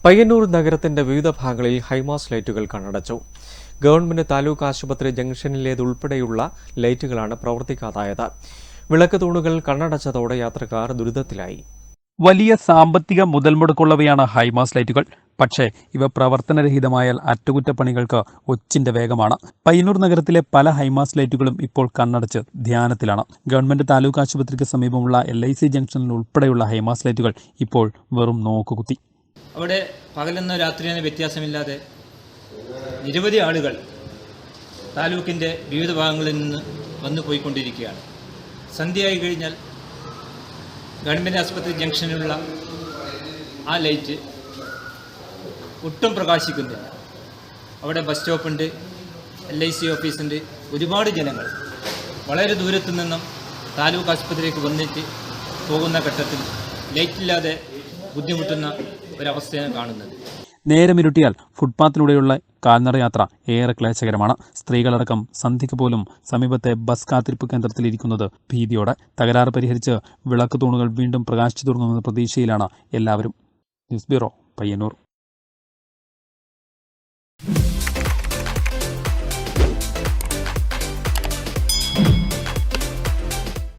പയ്യന്നൂർ നഗരത്തിന്റെ വിവിധ ഭാഗങ്ങളിൽ ഹൈമാസ് ലൈറ്റുകൾ കണ്ണടച്ചു. ഗവൺമെന്റ് താലൂക്ക് ആശുപത്രി ജംഗ്ഷനിലേതുൾപ്പെടെയുള്ള ലൈറ്റുകളാണ് പ്രവർത്തിക്കാതായത്. വിളക്ക് തൂണുകൾ കണ്ണടച്ചതോടെ യാത്രക്കാർ ദുരിതത്തിലായി. വലിയ സാമ്പത്തിക മുതൽമുടക്കുള്ളവയാണ് ഹൈമാസ് ലൈറ്റുകൾ. പക്ഷേ ഇവ പ്രവർത്തനരഹിതമായാൽ അറ്റകുറ്റപ്പണികൾക്ക് ഒച്ചിന്റെ വേഗമാണ്. പയ്യന്നൂർ നഗരത്തിലെ പല ഹൈമാസ് ലൈറ്റുകളും ഇപ്പോൾ കണ്ണടച്ച് ധ്യാനത്തിലാണ്. ഗവൺമെന്റ് താലൂക്ക് ആശുപത്രിക്ക് സമീപമുള്ള LIC ജംഗ്ഷനിൽ ഉൾപ്പെടെയുള്ള ഹൈമാസ് ലൈറ്റുകൾ ഇപ്പോൾ വെറും നോക്കുകുത്തി. അവിടെ പകലെന്നോ രാത്രിയെന്നോ വ്യത്യാസമില്ലാതെ നിരവധി ആളുകൾ താലൂക്കിൻ്റെ വിവിധ ഭാഗങ്ങളിൽ നിന്ന് വന്നു പോയിക്കൊണ്ടിരിക്കുകയാണ്. സന്ധ്യയായി കഴിഞ്ഞാൽ ഗവൺമെൻറ് ആശുപത്രി ജംഗ്ഷനിലുള്ള ആ ലൈറ്റ് ഒട്ടും പ്രകാശിക്കുന്നില്ല. അവിടെ ബസ് സ്റ്റോപ്പുണ്ട്, LIC ഓഫീസുണ്ട്. ഒരുപാട് ജനങ്ങൾ വളരെ ദൂരത്തു നിന്നും താലൂക്ക് ആശുപത്രിയിലേക്ക് വന്നിട്ട് പോകുന്ന ഘട്ടത്തിൽ ലൈറ്റില്ലാതെ ബുദ്ധിമുട്ടുന്ന ഒരവസ്ഥയാണ് കാണുന്നത്. നേരമിരുട്ടിയാൽ ഫുട്പാത്തിലൂടെയുള്ള കാൽനട യാത്ര ഏറെ ക്ലേശകരമാണ്. സ്ത്രീകളടക്കം സന്ധ്യയ്ക്ക് പോലും സമീപത്തെ ബസ് കാത്തിരിപ്പ് കേന്ദ്രത്തിലിരിക്കുന്നത് ഭീതിയോടെ. തകരാറ് പരിഹരിച്ച് വിളക്ക് തൂണുകൾ വീണ്ടും പ്രകാശിച്ചു തുടങ്ങുന്ന പ്രതീക്ഷയിലാണ് എല്ലാവരും. News bureau, Payyanur.